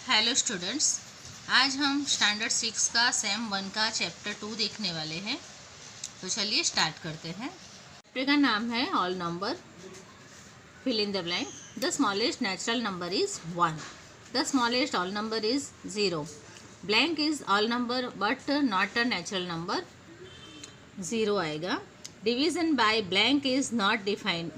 Hello students, आज हम standard 6 का सेम 1 का चैप्टर 2 देखने वाले हैं। तो चलिए स्टार्ट करते हैं। चैप्टर का नाम है whole number. Fill in the blank. The smallest natural number is 1। The smallest whole number is 0। Blank is whole number but not a natural number, 0 आएगा। Division by blank is not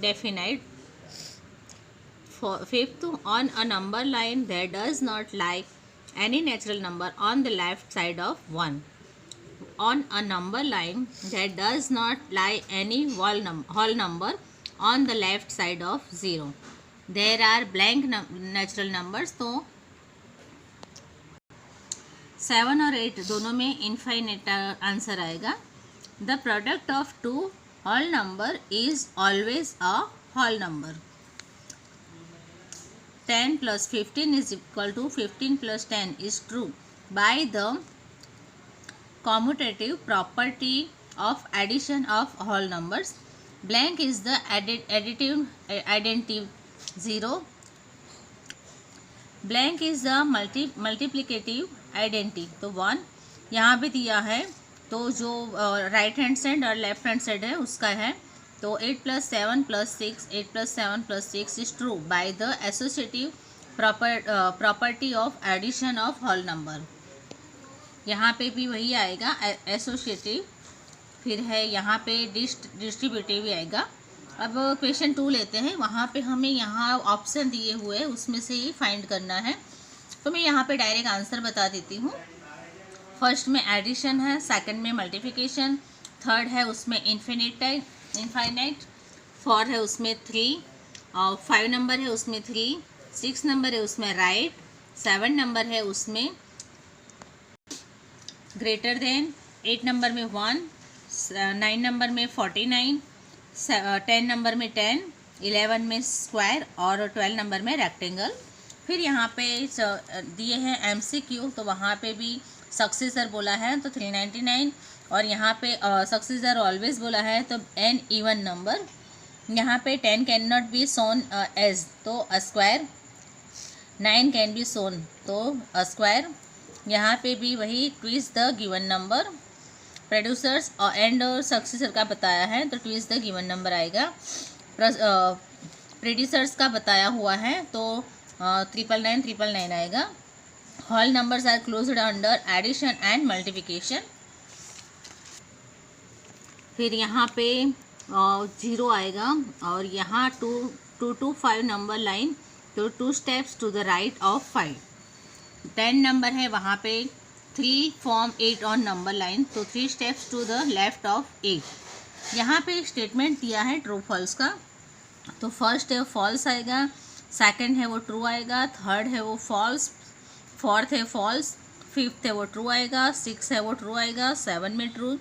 definite. Fifth, on a number line there does not lie any natural number on the left side of 1. On a number line there does not lie any whole number on the left side of 0. There are blank natural numbers, तो 7 और 8 दोनों में infinite answer आएगा। The product of two whole number is always a whole number. 10 plus 15 is equal to 15 plus 10 is true by the commutative property of addition of whole numbers. Blank is the additive identity 0. Blank is the multiplicative identity, तो 1 यहाँ पे दिया है, तो जो right hand side और left hand side है उसका है। तो 8 + 7 + 6, 8 + 7 + 6 is true by the associative property of addition of whole number. यहाँ पे भी वही आएगा एसोसिएटिव, फिर है यहाँ पे डिस्ट्रीब्यूटिव भी आएगा। अब क्वेश्चन 2 लेते हैं। वहाँ पे हमें यहाँ ऑप्शन दिए हुए हैं, उसमें से ही फाइंड करना है। तो मैं यहाँ पे डायरेक्ट आंसर बता देती हूँ। फर्स्ट में एडिशन है, सेकंड में मल्टीप्लिकेशन, थर्ड है उसमें इनफाइनाइट, 4 है उसमें 3, और 5 नंबर है उसमें 3, 6 नंबर है उसमें राइट, 7 नंबर है उसमें ग्रेटर देन, 8 नंबर में 1, 9 नंबर में 49, 10 नंबर में 10, 11 में स्क्वायर और 12 नंबर में रेक्टेंगल। फिर यहाँ पे दिए हैं MCQ, तो वहाँ पे भी सक्सेसर बोला है तो 399, और यहाँ पे सक्सेसर ऑलवेज बोला है तो n इवन नंबर। यहाँ पे 10 can not be shown as, तो a square. 9 can be shown, तो अ स्क्वायर। यहाँ पे भी वही twist the given number. Producers and successor का बताया है तो ट्विस्ट द गिवन नंबर आएगा। प्रेडिसर्स का बताया हुआ है तो 999 आएगा। Whole numbers are closed under addition and multiplication. फिर यहाँ पे 0 आएगा, और यहाँ 2 to 5 नंबर लाइन, तो 2 steps to the right of 5। 10 number है वहाँ पे 3 फॉर्म 8 ऑन नंबर लाइन, तो 3 steps to the left of 8। यहाँ पे स्टेटमेंट दिया है ट्रू फॉल्स का, तो फर्स्ट है फॉल्स आएगा, सेकंड है वो ट्रू आएगा, थर्ड है वो फॉल्स, फोर्थ है फॉल्स, फिफ्थ है वो ट्रू आएगा, 6 है वो ट्रू आएगा, 7 में ट्रू,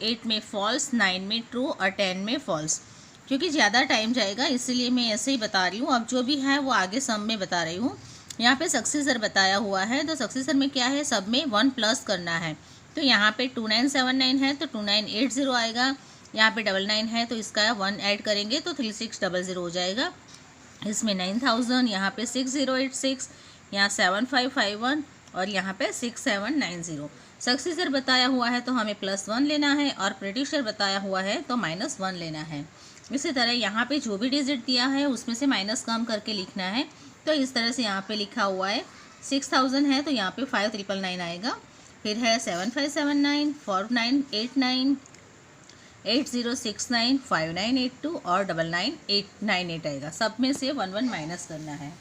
8 में फॉल्स, 9 में ट्रू और 10 में फॉल्स। क्योंकि ज़्यादा टाइम जाएगा इसलिए मैं ऐसे ही बता रही हूँ। अब जो भी है वो आगे सम में बता रही हूँ। यहाँ पे सक्सेसर बताया हुआ है, तो सक्सेसर में क्या है, सब में 1 प्लस करना है। तो यहाँ पे 2979 है तो 2980 आएगा। यहाँ पे 99 है तो इसका 1 ऐड करेंगे तो 3600 हो जाएगा। इसमें 9000, यहाँ पे 6086, यहाँ 7551 और यहाँ पे 6790। सक्सेसर बताया हुआ है तो हमें +1 लेना है, और प्रेडिक्टर बताया हुआ है तो -1 लेना है। इसी तरह यहाँ पे जो भी डिजिट दिया है उसमें से माइनस कम करके लिखना है। तो इस तरह से यहाँ पे लिखा हुआ है 6000 है तो यहाँ पे 5999 आएगा। फिर है 7579, 4989, 8069, 5982 और 99898 आएगा। सब में से 1 माइनस करना है।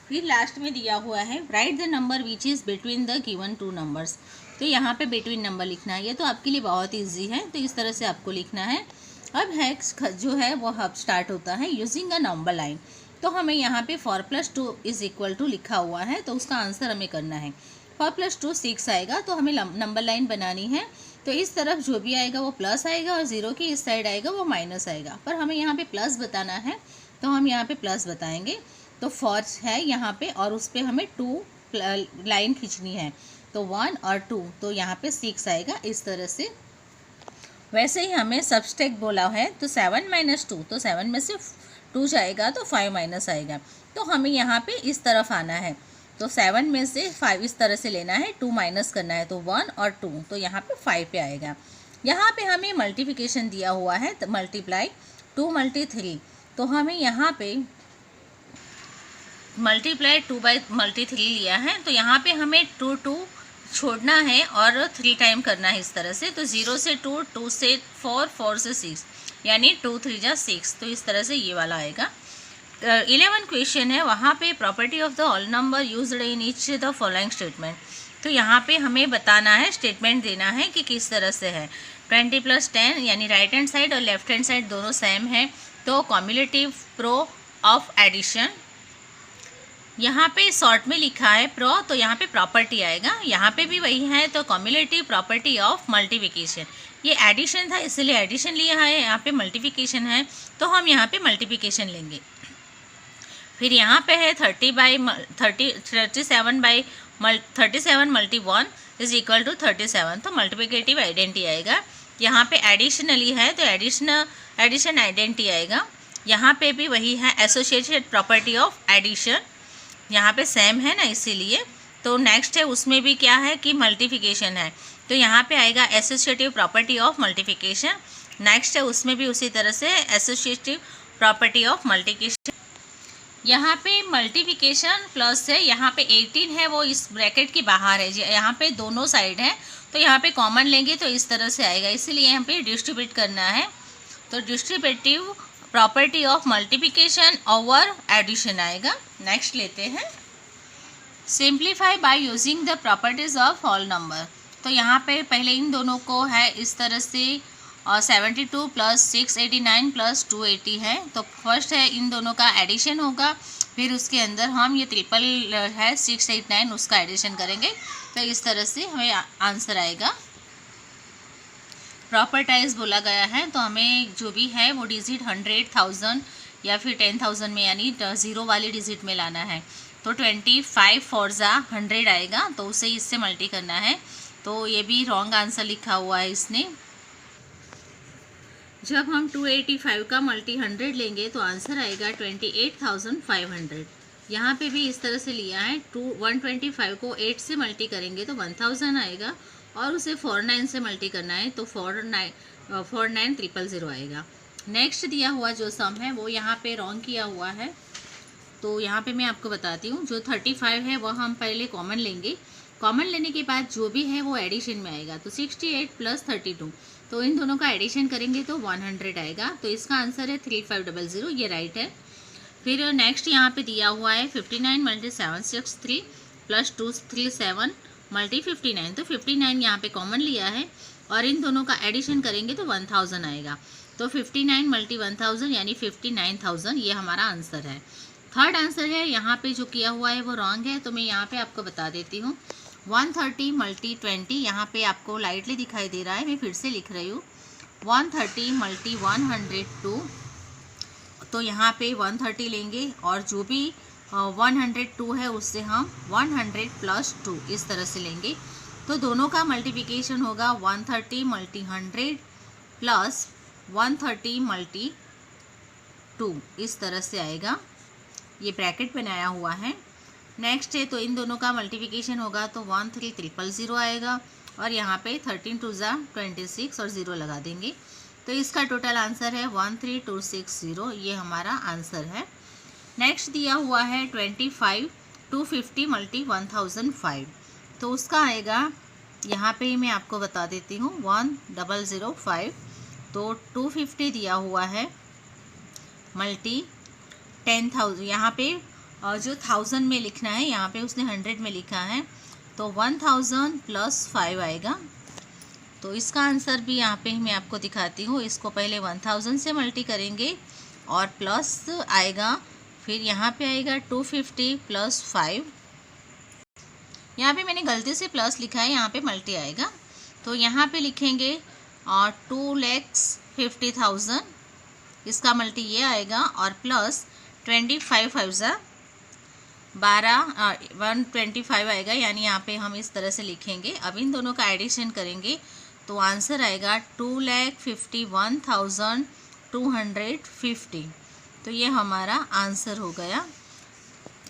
फिर लास्ट में दिया हुआ है right the number which is between the given 2 numbers. तो यहाँ पे बिटवीन नंबर लिखना है। ये तो आपके लिए बहुत ईजी है, तो इस तरह से आपको लिखना है। अब है जो है वो अब स्टार्ट होता है यूजिंग अ नंबर लाइन। तो हमें यहाँ पे 4 + 2 = लिखा हुआ है, तो उसका आंसर हमें करना है। 4 + 2 6 आएगा, तो हमें नंबर लाइन बनानी है। तो इस तरफ जो भी आएगा वो प्लस आएगा, और 0 की इस साइड आएगा वो माइनस आएगा। पर हमें यहाँ पे प्लस बताना है तो हम यहाँ पे प्लस बताएंगे। तो 4 है यहाँ पे, और उस पर हमें 2 लाइन खींचनी है, तो 1 और 2, तो यहाँ पे 6 आएगा। इस तरह से वैसे ही हमें सबस्ट्रैक्ट बोला है तो 7 - 2, तो 7 में से 2 जाएगा तो 5 माइनस आएगा। तो हमें यहाँ पे इस तरफ आना है। तो 7 में से 5 इस तरह से लेना है, 2 माइनस करना है, तो 1 और 2, तो यहाँ पे 5 पे आएगा। यहाँ पे हमें मल्टीप्लिकेशन दिया हुआ है, तो मल्टीप्लाई 2 मल्टी 3, तो हमें यहाँ पे मल्टीप्लाई 2 बाई मल्टी 3 लिया है, तो यहाँ पे हमें 2 छोड़ना है और 3 टाइम करना है इस तरह से। तो 0 से 2, 2 से 4, 4 से 6, यानी 2 3 जा 6, तो इस तरह से ये वाला आएगा। 11 क्वेश्चन है, वहाँ पे property of the whole number used in each the following statement. तो यहाँ पे हमें बताना है, स्टेटमेंट देना है कि किस तरह से है। 20 + 10 यानी राइट हैंड साइड और लेफ्ट हैंड साइड दोनों सेम है, तो कॉम्युलेटिव प्रो ऑफ एडिशन। यहाँ पे शॉर्ट में लिखा है प्रो, तो यहाँ पे प्रॉपर्टी आएगा, यहाँ पे भी वही है, तो कॉम्युलेटिव प्रॉपर्टी ऑफ मल्टीप्लिकेशन। ये एडिशन था इसलिए एडिशन लिया है, यहाँ पे मल्टीप्लिकेशन है तो हम यहाँ पे मल्टीप्लिकेशन लेंगे। फिर यहाँ पे है 37 मल्टी 1 इज इक्वल टू 37, तो मल्टीप्लिकेटिव आइडेंटिटी आएगा। यहाँ पे एडिशनली है तो एडिशन आइडेंटिटी आएगा। यहाँ पे भी वही है, एसोसिएटेड प्रॉपर्टी ऑफ एडिशन, यहाँ पे सेम है ना इसीलिए। तो नेक्स्ट है, उसमें भी क्या है कि मल्टीप्लिकेशन है, तो यहाँ पे आएगा associative property of multiplication. Next है, उसमें भी उसी तरह से एसोसिएटिव प्रॉपर्टी ऑफ मल्टीप्लिकेशन। यहाँ पे मल्टीप्लिकेशन प्लस है, यहाँ पे 18 है वो इस ब्रैकेट के बाहर है, यहाँ पे दोनों साइड है, तो यहाँ पे कॉमन लेंगे तो इस तरह से आएगा, इसीलिए यहाँ पे डिस्ट्रीब्यूट करना है। तो distributive property of multiplication over addition आएगा। नेक्स्ट लेते हैं, simplify by using the properties of whole number. तो यहाँ पे पहले इन दोनों को है इस तरह से 72 + 689 + 280 है, तो फर्स्ट है इन दोनों का एडिशन होगा, फिर उसके अंदर हम ये ट्रिपल है 689 उसका एडिशन करेंगे, तो इस तरह से हमें आंसर आएगा। प्रॉपर्टाइज बोला गया है, तो हमें जो भी है वो डिजिट 100, 1000 या फिर 10,000 में यानी 0 वाली डिजिट में लाना है। तो 25 4 जा 100 आएगा, तो उसे इससे मल्टी करना है, तो ये भी रॉन्ग आंसर लिखा हुआ है इसने। जब हम 285 का मल्टी 100 लेंगे तो आंसर आएगा 28,500। यहाँ पे भी इस तरह से लिया है, 125 को 8 से मल्टी करेंगे तो 1000 आएगा, और उसे 49 से मल्टी करना है तो 49,000 आएगा। नेक्स्ट दिया हुआ जो सम है वो यहाँ पे रॉन्ग किया हुआ है, तो यहाँ पे मैं आपको बताती हूँ। जो 35 है वह हम पहले कॉमन लेंगे, कॉमन लेने के बाद जो भी है वो एडिशन में आएगा, तो 68 + 32, तो इन दोनों का एडिशन करेंगे तो 100 आएगा, तो इसका आंसर है 3500, ये राइट है। फिर नेक्स्ट यहाँ पे दिया हुआ है 59 × 763 + 237 × 59, तो 59 यहाँ पे कॉमन लिया है और इन दोनों का एडिशन करेंगे तो 1000 आएगा, तो 59 × 1000 यानी 59,000, ये हमारा आंसर है। थर्ड आंसर है, यहाँ पे जो किया हुआ है वो रॉन्ग है, तो मैं यहाँ पे आपको बता देती हूँ। 130 × 20 यहाँ पे आपको लाइटली दिखाई दे रहा है, मैं फिर से लिख रही हूँ 130 × 102, तो यहाँ पे 130 लेंगे और जो भी 102 है उससे हम 100 + 2 इस तरह से लेंगे, तो दोनों का मल्टीप्लिकेशन होगा 130 × 100 + 130 × 2 इस तरह से आएगा, ये ब्रैकेट बनाया हुआ है। नेक्स्ट है, तो इन दोनों का मल्टीप्लिकेशन होगा तो 13,000 आएगा, और यहाँ पे 13 × 2 = 26 और 0 लगा देंगे, तो इसका टोटल आंसर है 13,260, ये हमारा आंसर है। नेक्स्ट दिया हुआ है 25 250 × 1005, तो उसका आएगा, यहाँ पे मैं आपको बता देती हूँ 1005, तो 250 दिया हुआ है मल्टी 10,000, यहाँ पे जो 1000 में लिखना है, यहाँ पे उसने 100 में लिखा है, तो 1000 + 5 आएगा, तो इसका आंसर भी यहाँ पे मैं आपको दिखाती हूँ। इसको पहले 1000 से मल्टी करेंगे और प्लस आएगा, फिर यहाँ पे आएगा 250 + 5, यहाँ पे मैंने गलती से प्लस लिखा है, यहाँ पे मल्टी आएगा, तो यहाँ पे लिखेंगे 2,50,000, इसका मल्टी ये आएगा, और प्लस 25 5 = 125 आएगा, यानी यहाँ पे हम इस तरह से लिखेंगे। अब इन दोनों का एडिशन करेंगे तो आंसर आएगा 2,51,250, तो ये हमारा आंसर हो गया।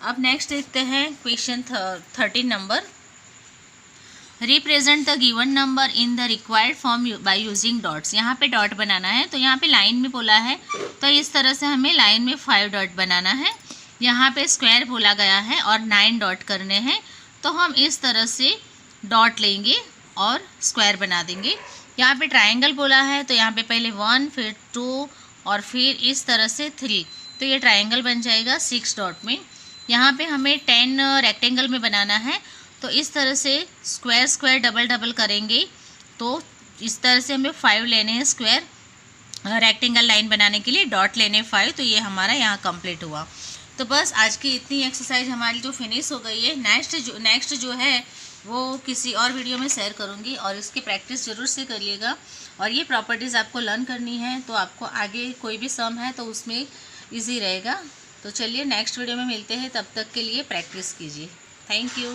अब नेक्स्ट देखते हैं question 13 number. Represent the given number in the required form by using dots. यहाँ पे डॉट बनाना है, तो यहाँ पे लाइन में बोला है तो इस तरह से हमें लाइन में 5 डॉट बनाना है। यहाँ पे स्क्वायर बोला गया है और 9 डॉट करने हैं, तो हम इस तरह से डॉट लेंगे और स्क्वायर बना देंगे। यहाँ पे ट्रायंगल बोला है तो यहाँ पे पहले 1 फिर 2 और फिर इस तरह से 3, तो ये ट्रायंगल बन जाएगा 6 डॉट में। यहाँ पे हमें 10 रेक्टेंगल में बनाना है, तो इस तरह से स्क्वायर स्क्वायर डबल डबल करेंगे, तो इस तरह से हमें 5 लेने हैं स्क्वायर रेक्टेंगल लाइन बनाने के लिए, डॉट लेने 5, तो ये हमारा यहाँ कंप्लीट हुआ। तो बस आज की इतनी एक्सरसाइज हमारी जो फिनिश हो गई है। नेक्स्ट जो है वो किसी और वीडियो में शेयर करूँगी, और इसकी प्रैक्टिस ज़रूर से करिएगा। और ये प्रॉपर्टीज़ आपको लर्न करनी है, तो आपको आगे कोई भी सम है तो उसमें ईजी रहेगा। तो चलिए नेक्स्ट वीडियो में मिलते हैं, तब तक के लिए प्रैक्टिस कीजिए। Thank you.